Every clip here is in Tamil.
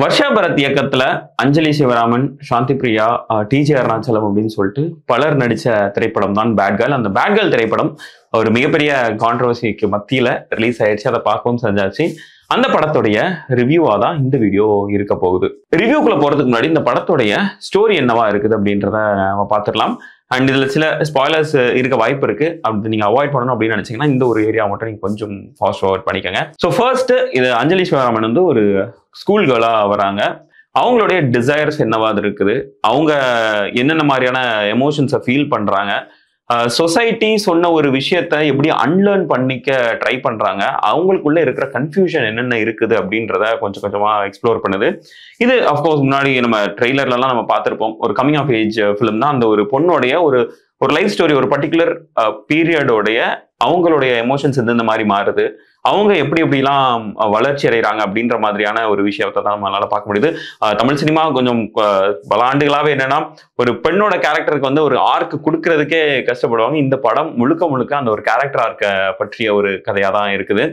வர்ஷா பரத் இயக்கத்துல அஞ்சலி சிவராமன், சாந்தி பிரியா, டிஜே அருணாச்சலம் அப்படின்னு சொல்லிட்டு பலர் நடிச்ச திரைப்படம் தான் பேட் கேர்ள். அந்த பேட் கேர்ள் திரைப்படம் ஒரு மிகப்பெரிய கான்ட்ரவர்சிக்கு மத்தியில ரிலீஸ் ஆயிடுச்சு. அதை பார்க்கவும் செஞ்சாச்சு. அந்த படத்துடைய ரிவ்யூவா தான் இந்த வீடியோ இருக்க போகுது. ரிவ்யூக்குள்ள போறதுக்கு முன்னாடி இந்த படத்துடைய ஸ்டோரி என்னவா இருக்குது அப்படின்றத நம்ம பார்த்துடலாம். அண்ட் இதுல சில ஸ்பாய்லர்ஸ் இருக்க வாய்ப்பு இருக்கு. அப்படி நீங்க அவாய்ட் பண்ணணும் அப்படின்னு நினைச்சீங்கன்னா இந்த ஒரு ஏரியா மட்டும் நீங்க கொஞ்சம் ஃபாஸ்ட் ஃபார்வர்ட் பண்ணிக்கோங்க. ஸோ ஃபர்ஸ்ட் இது அஞ்சலி சிவராமன் வந்து ஒரு ஸ்கூல் கேர்ளா வராங்க. அவங்களுடைய டிசைர்ஸ் என்னவா இருக்குது, அவங்க என்னென்ன மாதிரியான எமோஷன்ஸை ஃபீல் பண்றாங்க, சொசைட்டி சொன்ன ஒரு விஷயத்த எப்படி அன்லேர்ன் பண்ணிக்க ட்ரை பண்றாங்க, அவங்களுக்குள்ள இருக்கிற கன்ஃபியூஷன் என்னென்ன இருக்குது அப்படின்றத கொஞ்சம் கொஞ்சமா எக்ஸ்ப்ளோர் பண்ணுது. இது அஃப்கோர்ஸ் முன்னாடி நம்ம ட்ரெய்லர்லாம் நம்ம பார்த்திருப்போம். ஒரு கமிங் ஆஃப் ஏஜ் ஃபிலிம் தான். அந்த ஒரு பொண்ணுடைய ஒரு லைஃப் ஸ்டோரி, ஒரு பர்டிகுலர் பீரியடோடைய அவங்களுடைய எமோஷன்ஸ் இந்த மாதிரி மாறுது, அவங்க எப்படி எப்படிலாம் வளர்ச்சி அடைகிறாங்க அப்படின்ற மாதிரியான ஒரு விஷயத்தை தான் நம்மளால பார்க்க முடியுது. தமிழ் சினிமா கொஞ்சம் பல ஆண்டுகளாவே என்னன்னா ஒரு பெண்ணோட கேரக்டருக்கு வந்து ஒரு ஆர்க் கொடுக்கறதுக்கே கஷ்டப்படுவாங்க. இந்த படம் முழுக்க முழுக்க அந்த ஒரு கேரக்டர் ஆர்க்கை பற்றிய ஒரு கதையா தான் இருக்குது.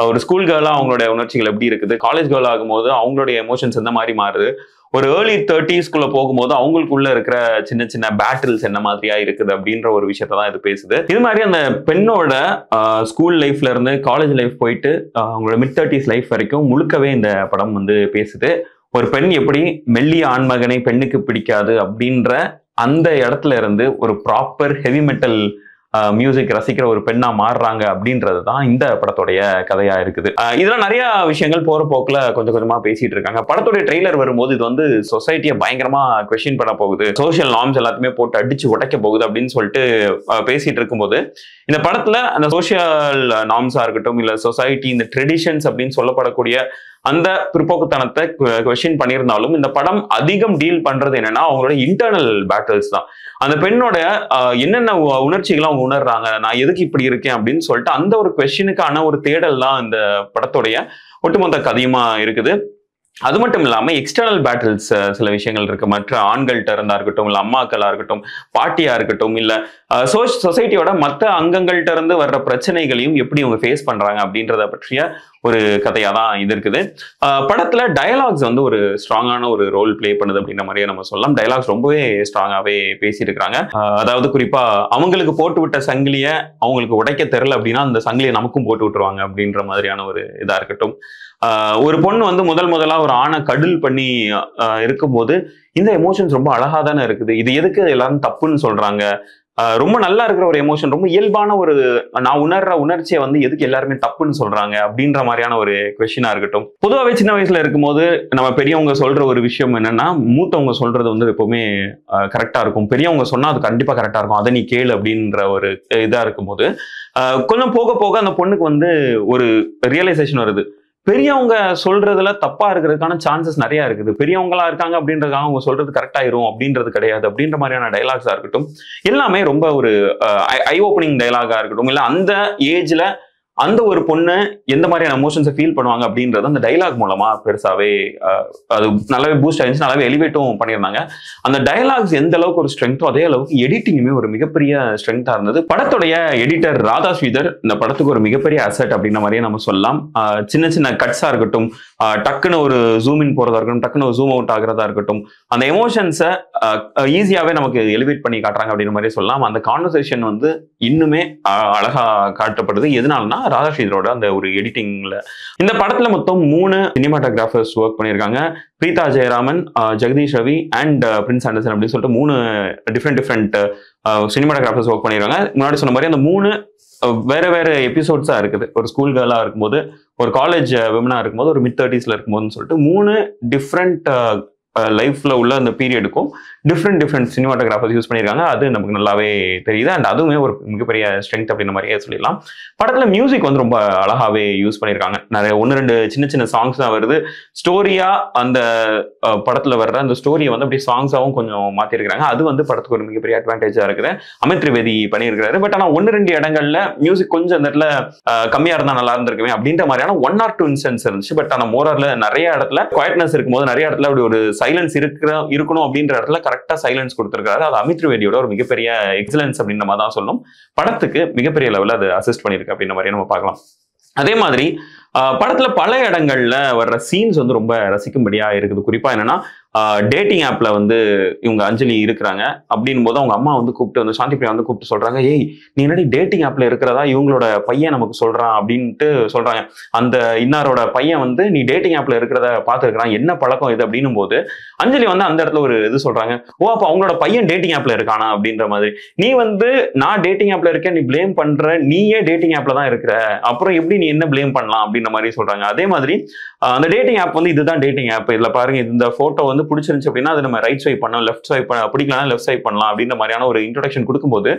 ஒரு ஸ்கூல் கேர்லா அவங்களுடைய உணர்ச்சிகள் எப்படி இருக்குது, காலேஜ் கேர்ள் ஆகும்போது அவங்களுடைய எமோஷன்ஸ் எந்த மாதிரி மாறுது, ஒரு ஏர்லி 30s போகும்போது அவங்களுக்குள்ள இருக்கிற சின்ன சின்ன பேட்டில்ஸ் என்ன மாதிரியா இருக்குது அப்படின்ற ஒரு விஷயத்த தான் இது பேசுது. இது மாதிரி அந்த பெண்ணோட ஸ்கூல் லைஃப்ல இருந்து காலேஜ் லைஃப் போயிட்டு அவங்களோட மிட் 30s லைஃப் வரைக்கும் முழுக்கவே இந்த படம் வந்து பேசுது. ஒரு பெண் எப்படி மெல்லிய ஆண்மகனை பெண்ணுக்கு பிடிக்காது அப்படின்ற அந்த இடத்துல இருந்து ஒரு ப்ராப்பர் ஹெவி மெட்டல் மியூசிக் ரசிக்கிற ஒரு பெண்ணா மாறுறாங்க அப்படின்றது தான் இந்த படத்துடைய கதையா இருக்குது. இதெல்லாம் நிறைய விஷயங்கள் போற போக்குல கொஞ்சம் கொஞ்சமா பேசிட்டு இருக்காங்க. படத்துடைய ட்ரெய்லர் வரும்போது இது வந்து சொசைட்டியை பயங்கரமா கொஸ்டின் பண்ண போகுது, சோசியல் நார்ம்ஸ் எல்லாத்தையுமே போட்டு அடிச்சு உடைக்க போகுது அப்படின்னு சொல்லிட்டு பேசிட்டு இருக்கும்போது இந்த படத்துல அந்த சோசியல் நார்ம்ஸா இருக்கட்டும், இல்ல சொசைட்டி இந்த ட்ரெடிஷன்ஸ் அப்படின்னு சொல்லப்படக்கூடிய அந்த பிற்போக்குத்தனத்தை கொஸ்டின் பண்ணியிருந்தாலும் இந்த படம் அதிகம் டீல் பண்றது என்னன்னா அவங்களோட இன்டர்னல் பேட்டில்ஸ் தான். அந்த பெண்ணோட என்னென்ன உணர்ச்சிகளை அவங்க உணர்றாங்க, நான் எதுக்கு இப்படி இருக்கேன் அப்படின்னு சொல்லிட்டு அந்த ஒரு கொஸ்டினுக்கான ஒரு தேடல் தான் இந்த படத்துடைய ஒட்டுமொத்த கதையுமா இருக்குது. அது மட்டும் இல்லாம எக்ஸ்டர்னல் பேட்டில்ஸ் சில விஷயங்கள் இருக்கு. மற்ற ஆண்கள்கிட்ட இருந்தா இருக்கட்டும், இல்ல அம்மாக்களா இருக்கட்டும், பாட்டியா இருக்கட்டும், இல்ல சொசைட்டியோட மற்ற அங்கங்கள்ட்ட இருந்து வர்ற பிரச்சனைகளையும் எப்படி அவங்க ஃபேஸ் பண்றாங்க அப்படின்றத பற்றிய ஒரு கதையா தான் இது இருக்குது. படத்துல டயலாக்ஸ் வந்து ஒரு ஸ்ட்ராங்கான ஒரு ரோல் பிளே பண்ணுது அப்படின்ற மாதிரியே நம்ம சொல்லலாம். டயலாக்ஸ் ரொம்பவே ஸ்ட்ராங்காவே பேசியிருக்கிறாங்க. அதாவது குறிப்பா அவங்களுக்கு போட்டு விட்ட சங்கிலிய அவங்களுக்கு உடைக்க தெரியல அப்படின்னா அந்த சங்கிலியை நமக்கும் போட்டு விட்டுருவாங்க அப்படின்ற மாதிரியான ஒரு இதா இருக்கட்டும். ஒரு பொண்ணு வந்து முதலா ஒரு ஆணை கடல் பண்ணி இருக்கும்போது இந்த எமோஷன்ஸ் ரொம்ப அழகா தானே இருக்குது, இது எதுக்கு எல்லாரும் தப்புன்னு சொல்றாங்க, ரொம்ப நல்லா இருக்கிற ஒரு எமோஷன், ரொம்ப இயல்பான ஒரு நான் உணர்ற உணர்ச்சியை வந்து எதுக்கு எல்லாருமே தப்புன்னு சொல்றாங்க அப்படின்ற மாதிரியான ஒரு கொஸ்டினா இருக்கட்டும். பொதுவாகவே சின்ன வயசுல இருக்கும்போது நம்ம பெரியவங்க சொல்ற ஒரு விஷயம் என்னன்னா, மூத்தவங்க சொல்றது வந்து எப்பவுமே கரெக்டா இருக்கும், பெரியவங்க சொன்னா அது கண்டிப்பா கரெக்டா இருக்கும், அதை நீ கேளு அப்படின்ற ஒரு இதா இருக்கும்போது கொஞ்சம் போக போக அந்த பொண்ணுக்கு வந்து ஒரு ரியலைசேஷன் வருது, பெரியவங்க சொல்றதுல தப்பா இருக்கிறதுக்கான சான்சஸ் நிறைய இருக்குது, பெரியவங்களா இருக்காங்க அப்படின்றதுக்காக அவங்க சொல்றது கரெக்ட் ஆயிரும் அப்படின்றது கிடையாது அப்படின்ற மாதிரியான டைலாக்ஸா இருக்கட்டும், எல்லாமே ரொம்ப ஒரு ஐ ஓப்பனிங் டைலாகா இருக்கட்டும், இல்ல அந்த ஏஜ்ல அந்த ஒரு பொண்ணு எந்த மாதிரியான எமோஷன்ஸை ஃபீல் பண்ணுவாங்க அப்படின்றது அந்த டைலாக் மூலமா பெருசாவே அது நல்லாவே பூஸ்ட் ஆயிடுச்சு, நல்லாவே எலிவேட்டும் பண்ணியிருந்தாங்க. அந்த டைலாக்ஸ் எந்த அளவுக்கு ஒரு ஸ்ட்ரென்த்தோ அதே அளவுக்கு எடிட்டிங்குமே ஒரு மிகப்பெரிய ஸ்ட்ரென்த்தா இருந்தது. படத்துடைய எடிட்டர் ராதா ஸ்ரீதர் இந்த படத்துக்கு ஒரு மிகப்பெரிய அசெட் அப்படின்ற மாதிரியே நம்ம சொல்லலாம். சின்ன சின்ன கட்ஸா இருக்கட்டும், டக்குன்னு ஒரு ஜூம் இன் போறதா இருக்கட்டும், டக்குன்னு ஒரு ஜூம் அவுட் ஆகிறதா இருக்கட்டும், அந்த எமோஷன்ஸை ஈஸியாவே நமக்கு எலிவேட் பண்ணி காட்டுறாங்க அப்படின்ற மாதிரி சொல்லலாம். அந்த கான்வர்சேஷன் வந்து இன்னுமே அழகா காட்டப்படுது. எதனாலனா ராதாஸ்ரீதரோட அந்த ஒரு எடிட்டிங்ல. இந்த படத்துல மொத்தம் 3 சினிமாட்டோகிராஃபர்ஸ் ஒர்க் பண்ணியிருக்காங்க. Preetha Jayaraman, Jagadish Ravi and Prince Anderson அப்படின்னு சொல்லிட்டு 3 டிஃப்ரெண்ட் சினிமாட்டோகிராஃபர்ஸ் ஒர்க் பண்ணியிருக்காங்க. முன்னாடி சொன்ன மாதிரி அந்த 3 வேற எபிசோட்ஸா இருக்குது. ஒரு ஸ்கூல் கேர்ளா இருக்கும்போது, ஒரு காலேஜ் விமனா இருக்கும்போது, ஒரு மிட் 30s இருக்கும்போதுன்னு சொல்லிட்டு 3 டிஃப்ரெண்ட் லைஃப்ல உள்ள அந்த பீரியடுக்கும் டிஃப்ரெண்ட் சினிமாட்டோகிராஃபர்ஸ் யூஸ் பண்ணியிருக்காங்க. அது நமக்கு நல்லாவே தெரியுது. அண்ட் அதுவுமே ஒரு மிகப்பெரிய ஸ்ட்ரென்த் அப்படின்ற மாதிரியே சொல்லிடலாம். படத்துல மியூசிக் வந்து ரொம்ப அழகாவே யூஸ் பண்ணியிருக்காங்க. நிறைய 1-2 சின்ன சாங்ஸ் தான் வருது. ஸ்டோரியா அந்த படத்துல வர்ற அந்த ஸ்டோரியை வந்து அப்படி சாங்ஸாவும் கொஞ்சம் மாத்திருக்காங்க. அது வந்து படத்துக்கு ஒரு மிகப்பெரிய அட்வான்டேஜா இருக்குது. அமித் திரிவேதி பண்ணியிருக்காரு. பட் ஆனா 1-2 இடங்கள்ல மியூசிக் கொஞ்சம் இந்த இடத்துல கம்மியா இருந்தா நல்லா இருந்திருக்குமே அப்படின்ற மாதிரியான 1 or 2 இன்ஸ்டன்ஸ் இருந்துச்சு. பட் ஆனா மோரர்ல நிறைய இடத்துல குவைட்னஸ் இருக்கும்போது, நிறைய இடத்துல அப்படி ஒரு சைலன்ஸ் இருக்கணும் அப்படின்ற இடத்துல கரெக்டா சைலன்ஸ் கொடுத்திருக்காரு. அது அமித் திரிவேதியோட ஒரு மிகப்பெரிய எக்ஸலன்ஸ் அப்படின்ற மாதிரி தான் சொல்லணும். படத்துக்கு மிகப்பெரிய லெவலில் அது அசிஸ்ட் பண்ணியிருக்கு அப்படின்ற மாதிரி நம்ம பார்க்கலாம். அதே மாதிரி படத்துல பல இடங்கள்ல வர்ற சீன்ஸ் வந்து ரொம்ப ரசிக்கும்படியா இருக்குது. குறிப்பா என்னன்னா டேட்டிங் ஆப்ல வந்து இவங்க அஞ்சலி இருக்கிறாங்க அப்படின் போது அவங்க அம்மா வந்து கூப்பிட்டு வந்து சாந்தி பிரியா வந்து கூப்பிட்டு சொல்றாங்க, ஏய் நீ என்னடி டேட்டிங் ஆப்ல இருக்கிறதா இவங்களோட பையன் நமக்கு சொல்றான் அப்படின்ட்டு சொல்றாங்க. அந்த இன்னாரோட பையன் வந்து நீ டேட்டிங் ஆப்ல இருக்கிறத பார்த்துருக்கான், என்ன பழக்கம் இது அப்படின்னும் போது அஞ்சலி வந்து அந்த இடத்துல ஒரு இது சொல்றாங்க, ஓ அப்ப அவங்களோட பையன் டேட்டிங் ஆப்ல இருக்கானா அப்படின்ற மாதிரி. நீ வந்து நான் டேட்டிங் ஆப்ல இருக்கேன் நீ பிளேம் பண்ற, நீயே டேட்டிங் ஆப்ல தான் இருக்கிற, அப்புறம் எப்படி நீ என்ன பிளேம் பண்ணலாம் அப்படின்ற மாதிரி சொல்றாங்க. அதே மாதிரி அந்த டேட்டிங் ஆப் வந்து இதுதான் டேட்டிங் ஆப், இதுல பாருங்க இந்த போட்டோ வந்து பிடிச்சிருந்துச்சு அப்படின்னா அது நம்ம ரைட் ஸ்வைப் பண்ணலாம், லெஃப்ட் ஸ்வைப் பிடிக்கலாம் லெஃப்ட் ஸ்வைப் பண்ணலாம் அப்படின்ற மாதிரியான ஒரு இன்ட்ரோடக்ஷன் கொடுக்கும்போது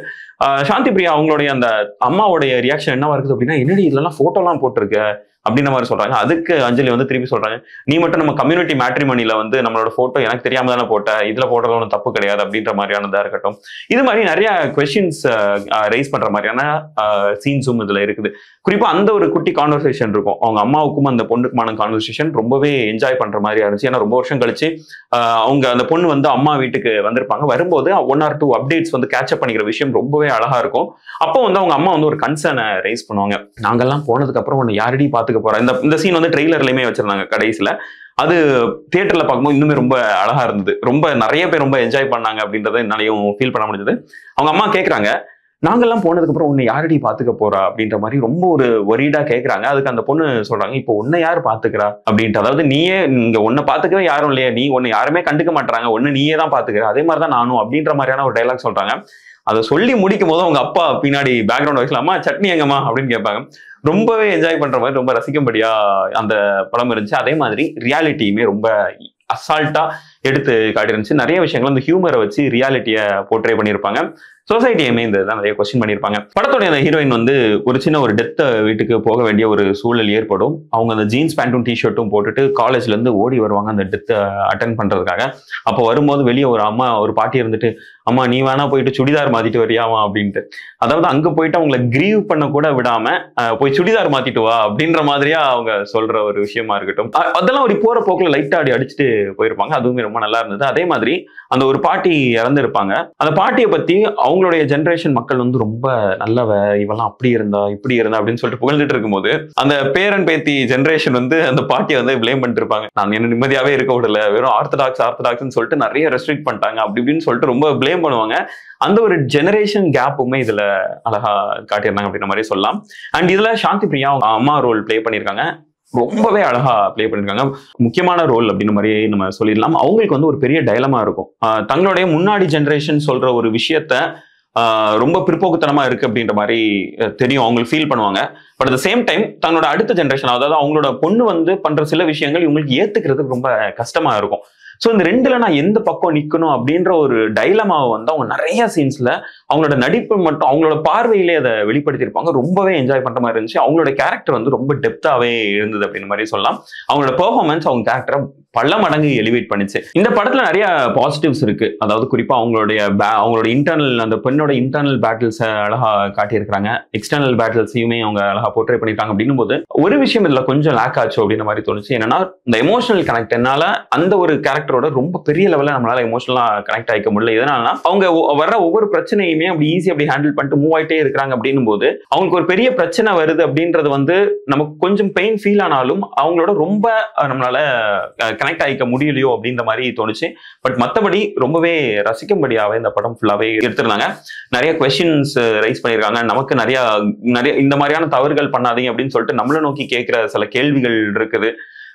சாந்தி பிரியா அவங்களுடைய அந்த அம்மாவுடைய ரியாக்ஷன் என்னவா இருக்குது அப்படின்னா, என்னடி இதெல்லாம் போட்டோலாம் போட்டிருக்க அப்படின்ற மாதிரி சொல்றாங்க. அதுக்கு அஞ்சலி வந்து திருப்பி சொல்றாங்க, நீ மட்டும் நம்ம கம்யூனிட்டி மேட்ரிமோனில வந்து நம்மளோட போட்டோ எனக்கு தெரியாம தானே போட்ட, இதுல போடுறது ஒன்றும் தப்பு கிடையாது அப்படின்ற மாதிரியானதா இருக்கட்டும். இது மாதிரி நிறைய கொஸ்டின்ஸ் ரைஸ் பண்ற மாதிரியான சீன்ஸும் இதுல இருக்குது. குறிப்பா அந்த ஒரு குட்டி கான்வர்சேஷன் இருக்கும், அவங்க அம்மாவுக்கும் அந்த பொண்ணுக்குமான கான்வர்சேஷன் ரொம்பவே என்ஜாய் பண்ற மாதிரி இருந்துச்சு. ஏன்னா ரொம்ப வருஷம் கழிச்சு அவங்க அந்த பொண்ணு வந்து அம்மா வீட்டுக்கு வந்திருப்பாங்க. வரும்போது 1 or 2 அப்டேட்ஸ் வந்து கேட்சப் பண்ணிக்கிற விஷயம் ரொம்பவே அழகா இருக்கும். அப்போ வந்து அவங்க அம்மா வந்து ஒரு கன்சர்னை ரைஸ் பண்ணுவாங்க, நாங்கெல்லாம் போனதுக்கு அப்புறம் உன்னை யாரடி பாத்துக்க போறா. இந்த சீன் வந்து ட்ரெய்லர்லயுமே வச்சிருந்தாங்க கடைசியில. அது தியேட்டர்ல பார்க்கும்போது இன்னுமே ரொம்ப அழகா இருந்தது. ரொம்ப நிறைய பேர் ரொம்ப என்ஜாய் பண்ணாங்க அப்படின்றத என்னாலையும் ஃபீல் பண்ண முடிஞ்சது. அவங்க அம்மா கேட்கறாங்க, நாங்கெல்லாம் போனதுக்கு அப்புறம் உன்னை யாரடி பாத்துக்க போறா அப்படின்ற மாதிரி ரொம்ப ஒரு ஒரீடா கேட்கறாங்க. அதுக்கு அந்த பொண்ணு சொல்றாங்க, இப்போ உன்னை யார் பாத்துக்கிறா அப்படின்ட்டு. அதாவது நீயே இங்க உன்னை பாத்துக்கவே யாரும் இல்லையா, நீ உன்னை யாருமே கண்டுக்க மாட்டாங்க, ஒண்ணு நீயே தான் பாத்துக்கிற, அதே மாதிரிதான் நானும் அப்படின்ற மாதிரியான ஒரு டைலாக் சொல்றாங்க. அதை சொல்லி முடிக்கும் போது அவங்க அப்பா பின்னாடி பேக்ரவுண்ட் வாய்ஸ்ல அம்மா சட்னி எங்கம்மா அப்படின்னு கேட்பாங்க. ரொம்பவே என்ஜாய் பண்ற மாதிரி ரொம்ப ரசிக்கும்படியா அந்த படம் இருந்துச்சு. அதே மாதிரி ரியாலிட்டியுமே ரொம்ப அசால்ட்டா எடுத்து காட்டிருந்துச்சு. நிறைய விஷயங்கள் அந்த ஹியூமரை வச்சு ரியாலிட்டியை போர்ட்ரே பண்ணியிருப்பாங்க. சொசைட்டியுமே இந்த இதெல்லாம் நிறைய கொஸ்டின் பண்ணியிருப்பாங்க. படத்துடைய அந்த ஹீரோயின் வந்து ஒரு சின்ன ஒரு டெத் வீட்டுக்கு போக வேண்டிய ஒரு சூழல் ஏற்படும். அவங்க அந்த ஜீன்ஸ் பேண்ட்டும் டிஷர்ட்டும் போட்டுட்டு காலேஜ்ல இருந்து ஓடி வருவாங்க அந்த டெத்தை அட்டென்ட் பண்றதுக்காக. அப்போ வரும்போது வெளியே ஒரு பாட்டி இருந்துட்டு, அம்மா நீ வேணா போயிட்டு சுடிதார் மாத்திட்டு வரியாமா அப்படின்ட்டு. அதாவது அங்க போயிட்டு அவங்களை கிரீவ் பண்ண கூட விடாம போய் சுடிதார் மாத்திட்டு வா அப்படின்ற மாதிரியா அவங்க சொல்ற ஒரு விஷயமா இருக்கட்டும். அதெல்லாம் ஒரு போற போக்குல லைட்டா அடிச்சுட்டு போயிருப்பாங்க. அதுவுமே ரொம்ப நல்லா இருந்தது. அதே மாதிரி அந்த ஒரு பாட்டி இறந்துருப்பாங்க. அந்த பாட்டியை பத்தி அவங்களுடைய ஜெனரேஷன் மக்கள் வந்து ரொம்ப நல்லவ, இவெல்லாம் அப்படி இருந்தா இப்படி இருந்தா அப்படின்னு சொல்லிட்டு புகழ்ந்துட்டு இருக்கும்போது அந்த பேரன் பேத்தி ஜெனரேஷன் வந்து அந்த பாட்டியை வந்து பிளேம் பண்ணிட்டு இருப்பாங்க. நான் என்ன நிம்மதியாவே இருக்க விடல, வெறும் ஆர்த்தடாக்ஸ் சொல்லிட்டு நிறைய ரெஸ்ட்ரிக்ட் பண்ணிட்டாங்க அப்படி இப்படின்னு சொல்லிட்டு ரொம்ப பிளேம் பண்ணுவாங்க. அந்த ஒரு ஜெனரேஷன் கேப்புமே இதுல அழகா காட்டியிருந்தாங்க அப்படின்ற மாதிரி சொல்லலாம். அண்ட் இதுல சாந்தி பிரியா அம்மா ரோல் பிளே பண்ணியிருக்காங்க. ரொம்பவே அழகா பிளே பண்ணிருக்காங்க. முக்கியமான ரோல் அப்படின்னு மாதிரி நம்ம சொல்லிடலாம். அவங்களுக்கு வந்து ஒரு பெரிய டைலமா இருக்கும். தங்களுடைய முன்னாடி ஜெனரேஷன் சொல்ற ஒரு விஷயத்த ரொம்ப பிற்போக்குத்தனமா இருக்கு அப்படின்ற மாதிரி தெரியும், அவங்களுக்கு ஃபீல் பண்ணுவாங்க. பட் அட் சேம் டைம் தங்களோட அடுத்த ஜெனரேஷன், அதாவது அவங்களோட பொண்ணு வந்து பண்ற சில விஷயங்கள் இவங்களுக்கு ஏத்துக்கிறதுக்கு ரொம்ப கஷ்டமா இருக்கும். ஸோ இந்த ரெண்டுல நான் எந்த பக்கம் நிக்கணும் அப்படின்ற ஒரு டைலமாவை வந்து அவங்க நிறைய சீன்ஸ்ல அவங்களோட நடிப்பு மட்டும் அவங்களோட பார்வையிலே அதை வெளிப்படுத்தியிருப்பாங்க. ரொம்பவே என்ஜாய் பண்ற மாதிரி இருந்துச்சு. அவங்களோட கேரக்டர் வந்து ரொம்ப டெப்தாவே இருந்தது அப்படின்னு மாதிரி சொல்லலாம். அவங்களோட பெர்ஃபார்மன்ஸ் அவங்க கேரக்டரை பல மடங்கு எலிவேட் பண்ணிச்சு. இந்த படத்துல நிறைய பாசிட்டிவ்ஸ் இருக்கு. அதாவது குறிப்பா அவங்களோட இன்டர்னல் அந்த பெண்ணோட இன்டர்னல் பேட்டில்ஸ் அழகா காட்டியிருக்காங்க. எக்ஸ்டர்னல் பேட்டில்ஸையுமே அவங்க அழகா போர்ட்ரே பண்ணிருக்காங்க. அப்படின்னும் போது ஒரு விஷயம் இதுல கொஞ்சம் லேக் ஆச்சு அப்படின்ற மாதிரி தோணுச்சு. என்னன்னா இந்த எமோஷனல் கனெக்ட் என்னால அந்த ஒரு கேரக்டரோட ரொம்ப பெரிய லெவல்ல நம்மளால எமோஷனலா கனெக்ட் ஆகிக்க முடியல. எதனாலனா அவங்க வர்ற ஒவ்வொரு பிரச்சனையுமே அப்படி ஈஸியா அப்படி ஹேண்டில் பண்ணிட்டு மூவ் ஆயிட்டே இருக்கிறாங்க. அப்படின்னும் போது அவங்களுக்கு ஒரு பெரிய பிரச்சனை வருது அப்படின்றது வந்து நமக்கு கொஞ்சம் பெயின் ஃபீல் ஆனாலும் அவங்களோட ரொம்ப நம்மளால கனெக்ட் ஆகிக்க முடியலையோ அப்படின்ற மாதிரி தோணுச்சு. பட் மற்றபடி ரொம்பவே ரசிக்கும்படியாவே இந்த படம் ஃபுல்லாவே எடுத்திருந்தாங்க. நிறைய கொஸ்டின்ஸ் ரைஸ் பண்ணியிருக்காங்க. நமக்கு நிறைய இந்த மாதிரியான தவறுகள் பண்ணாதீங்க அப்படின்னு சொல்லிட்டு நம்மளை நோக்கி கேட்கிற சில கேள்விகள் இருக்குது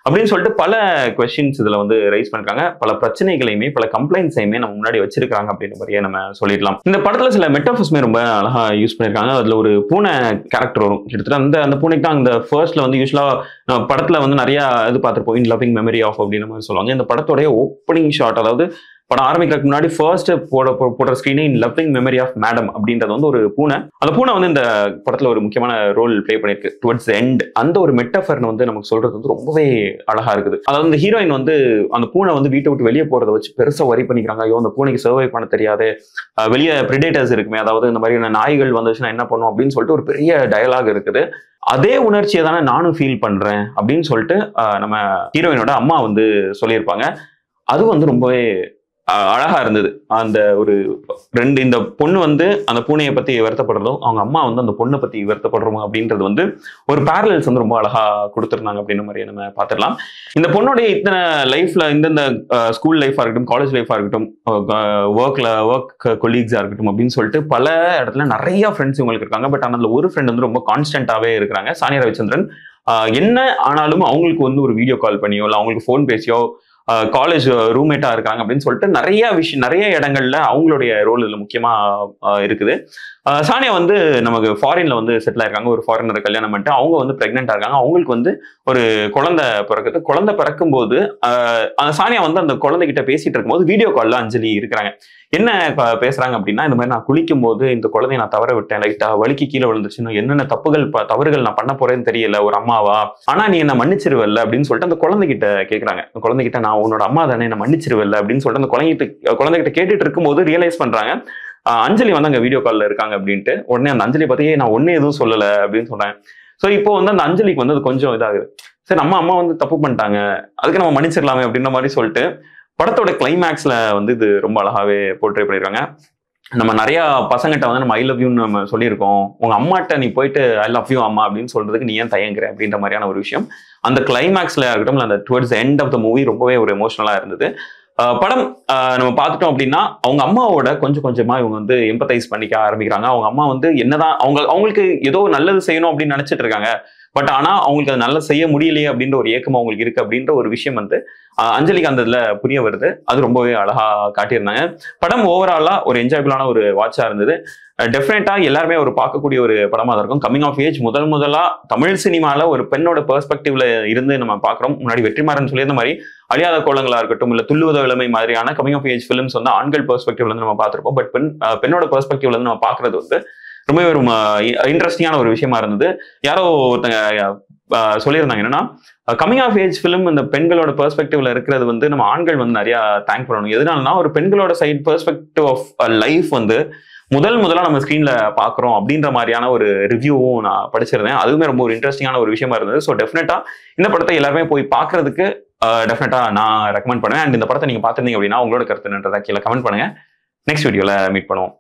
அப்படின்னு சொல்லிட்டு பல கொஸ்டின்ஸ் இதுல வந்து ரைஸ் பண்ணிருக்காங்க. பல பிரச்சனைகளையுமே பல கம்ப்ளைண்ட்ஸையுமே நம்ம முன்னாடி வச்சிருக்காங்க அப்படின்ற மாதிரியே நம்ம சொல்லிடலாம். இந்த படத்துல சில மெட்டாஃபர்ஸ்மே ரொம்ப அழகா யூஸ் பண்ணிருக்காங்க. அதுல ஒரு பூனை கேரக்டர் வரும். கிட்டத்தட்ட அந்த பூனைக்கு தான் இந்த ஃபர்ஸ்ட்ல வந்து யூஸ்வலா படத்துல வந்து நிறைய இது பார்த்திருப்போம், இன் லவ்விங் மெமரி ஆஃப் அப்படின்ற மாதிரி சொல்லுவாங்க. இந்த படத்தோடைய ஓப்பனிங் ஷாட், அதாவது படம் ஆரம்பிக்கிறதுக்கு முன்னாடி ஃபர்ஸ்ட் போடுற ஸ்கிரீனே இன் லவ்விங் மெமரி ஆஃப் மேடம் அப்படின்றது வந்து ஒரு பூனை. அந்த பூனை வந்து இந்த படத்துல ஒரு முக்கியமான ரோல் பிளே பண்ணிருக்கு டுவர்ட்ஸ் எண்ட். அந்த ஒரு மெட்டாஃபர்னு வந்து நமக்கு சொல்றது வந்து ரொம்பவே அழகா இருக்குது. அதாவது இந்த ஹீரோயின் வந்து அந்த பூனை வந்து வீட்டை விட்டு வெளியே போறதை வச்சு பெருசா வரி பண்ணிக்கிறாங்க. ஐயோ அந்த பூனைக்கு சர்வை பண்ண தெரியாது, வெளியே பிரிடேட்டர்ஸ் இருக்குமே, அதாவது இந்த மாதிரியான நாய்கள் வந்துச்சுன்னா என்ன பண்ணும் அப்படின்னு சொல்லிட்டு ஒரு பெரிய டயலாக் இருக்குது. அதே உணர்ச்சியை தானே நானும் ஃபீல் பண்றேன் அப்படின்னு சொல்லிட்டு நம்ம ஹீரோயினோட அம்மா வந்து சொல்லியிருப்பாங்க. அது வந்து ரொம்பவே அழகா இருந்தது. அந்த ஒரு இந்த பொண்ணு வந்து அந்த பூனையை பத்தி வருத்தப்படுறதும், அவங்க அம்மா வந்து அந்த பொண்ணை பத்தி வருத்தப்படுறோம் அப்படின்றது வந்து ஒரு பேரலல்ஸ் வந்து ரொம்ப அழகா கொடுத்திருந்தாங்க அப்படின்ற மாதிரி நம்ம பார்த்துடலாம். இந்த பொண்ணுடைய இத்தனை லைஃப்ல இந்தந்த ஸ்கூல் லைஃபா இருக்கட்டும், காலேஜ் லைஃபா இருக்கட்டும், ஒர்க் கொலீக்ஸா இருக்கட்டும் அப்படின்னு சொல்லிட்டு பல இடத்துல நிறைய ஃப்ரெண்ட்ஸ் இவங்களுக்கு இருக்காங்க. பட் ஆனால் அதுல ஒரு ஃப்ரெண்ட் வந்து ரொம்ப கான்ஸ்டன்டாவே இருக்கிறாங்க, சானியா ரவிச்சந்திரன். என்ன ஆனாலும் அவங்களுக்கு வந்து ஒரு வீடியோ கால் பண்ணியோ இல்லை அவங்களுக்கு ஃபோன் பேசியோ காலேஜ் ரூம்மேட்டா இருக்காங்க அப்படின்னு சொல்லிட்டு நிறைய இடங்கள்ல அவங்களுடைய ரோல் இதுல முக்கியமா இருக்குது. சானியா வந்து நமக்கு ஃபாரின்ல வந்து செட்டில் ஆயிருக்காங்க. ஒரு ஃபாரினர் கல்யாணம் பண்ணிட்டு அவங்க வந்து பிரெக்னெண்டா இருக்காங்க. அவங்களுக்கு வந்து ஒரு குழந்தை பிறக்குது. குழந்தை பிறக்கும் போது சானியா வந்து அந்த குழந்தைகிட்ட பேசிட்டு இருக்கும்போது வீடியோ கால்ல அஞ்சலி இருக்கிறாங்க. என்ன பேசுறாங்க அப்படின்னா, இந்த மாதிரி நான் குளிக்கும் போது இந்த குழந்தைய நான் தவற விட்டேன், லைட்டா வலிக்கு கீழே விழுந்துச்சுன்னு, என்னென்ன தவறுகள் நான் பண்ண போறேன்னு தெரியல ஒரு அம்மாவா, ஆனா நீ என்ன மன்னிச்சிருவல்ல அப்படின்னு சொல்லிட்டு அந்த குழந்தைகிட்ட கேட்கறாங்க. அந்த குழந்தைகிட்ட நான் உன்னோட அம்மா தானே, என்ன மன்னிச்சிருவல்ல அப்படின்னு சொல்லிட்டு அந்த குழந்தைகிட்ட கேட்டுட்டு இருக்கும்போது ரியலைஸ் பண்றாங்க அஞ்சலி வந்து அங்க வீடியோ கால்ல இருக்காங்க அப்படின்ட்டு. உடனே அந்த அஞ்சலி பத்தி நான் ஒன்னே எதுவும் சொல்லல அப்படின்னு சொல்றேன். சோ இப்போ வந்து அந்த அஞ்சலிக்கு வந்து அது கொஞ்சம் இதாகுது. சரி, நம்ம அம்மா வந்து தப்பு பண்ணிட்டாங்க, அதுக்கு நம்ம மன்னிச்சிடலாமே அப்படின்ற மாதிரி சொல்லிட்டு படத்தோட கிளைமேக்ஸ்ல வந்து இது ரொம்ப அழகாவே போர்ட்ரே பண்ணிருக்காங்க. நம்ம நிறைய பசங்கிட்ட வந்து நம்ம ஐ லவ் யூன்னு நம்ம சொல்லியிருக்கோம், உங்க அம்மாட்ட நீ போயிட்டு ஐ லவ் யூ அம்மா அப்படின்னு சொல்றதுக்கு நீ ஏன் தயங்குற அப்படின்ற மாதிரியான ஒரு விஷயம் அந்த கிளைமேக்ஸ்ல இருக்கட்டும், அந்த towards end of the movie ரொம்பவே ஒரு எமோஷனலா இருந்தது. படம் நம்ம பார்த்துட்டோம் அப்படின்னா அவங்க அம்மாவோட கொஞ்சம் கொஞ்சமா இவங்க வந்து எம்பத்தைஸ் பண்ணிக்க ஆரம்பிக்கிறாங்க. அவங்க அம்மா வந்து என்னதான் அவங்களுக்கு ஏதோ நல்லது செய்யணும் அப்படின்னு நினைச்சிட்டு இருக்காங்க. பட் ஆனா அவங்களுக்கு அது நல்லா செய்ய முடியலையே அப்படின்ற ஒரு ஏக்கம் அவங்களுக்கு இருக்கு அப்படின்ற ஒரு விஷயம் வந்து அஞ்சலிக்கு அந்த இதுல புரிய வருது. அது ரொம்பவே அழகா காட்டியிருந்தாங்க. படம் ஓவராலா ஒரு என்ஜாயபிளான ஒரு வாட்சா இருந்தது. டெஃபினட்டா எல்லாருமே ஒரு பார்க்கக்கூடிய ஒரு படமா தான் இருக்கும். கமிங் ஆஃப் ஏஜ் முதலா தமிழ் சினிமால ஒரு பெண்ணோட பெர்ஸ்பெக்டிவ்ல இருந்து நம்ம பார்க்கிறோம். முன்னாடி வெற்றிமாறன் சொல்லியிருந்த மாதிரி அழியாத கோலங்களா இருக்கட்டும், இல்ல துள்ளுவத இளமை மாதிரியான கமிங் ஆஃப் ஏஜ் பிலிம்ஸ் வந்து ஆண்கள் பெர்ஸ்பெக்டிவ்ல இருந்து நம்ம பார்த்திருப்போம். பட் பெண்ணோட பெர்ஸ்பெக்டிவ்ல இருந்து நம்ம பார்க்கறது வந்து ரொம்பவே ஒரு இன்ட்ரெஸ்டிங்கான ஒரு விஷயமா இருந்தது. யாரோ ஒருத்தங்க சொல்லியிருந்தாங்க என்னன்னா, கமிங் ஆஃப் ஏஜ் பிலிம் இந்த பெண்களோட பெர்ஸ்பெக்டிவ்ல இருக்கிறது வந்து நம்ம ஆண்கள் வந்து நிறைய தேங்க் பண்ணணும். எதனாலனா ஒரு பெண்களோட சைட் பெர்ஸ்பெக்டிவ் ஆஃப் லைஃப் வந்து முதலா நம்ம ஸ்கிரீன்ல பாக்குறோம் அப்படின்ற மாதிரியான ஒரு ரிவ்யூவும் நான் படிச்சிருந்தேன். அதுவுமே ரொம்ப ஒரு இன்ட்ரெஸ்டிங்கான ஒரு விஷயமா இருந்தது. ஸோ டெஃபினட்டா இந்த படத்தை எல்லாருமே போய் பாக்குறதுக்கு டெஃபினட்டா நான் ரெக்கமெண்ட் பண்ணுவேன். அண்ட் இந்த படத்தை நீங்க பாத்திருந்தீங்க அப்படின்னா உங்களோட கருத்து என்னன்றதை கீழே கமெண்ட் பண்ணுங்க. நெக்ஸ்ட் வீடியோல மீட் பண்ணுவோம்.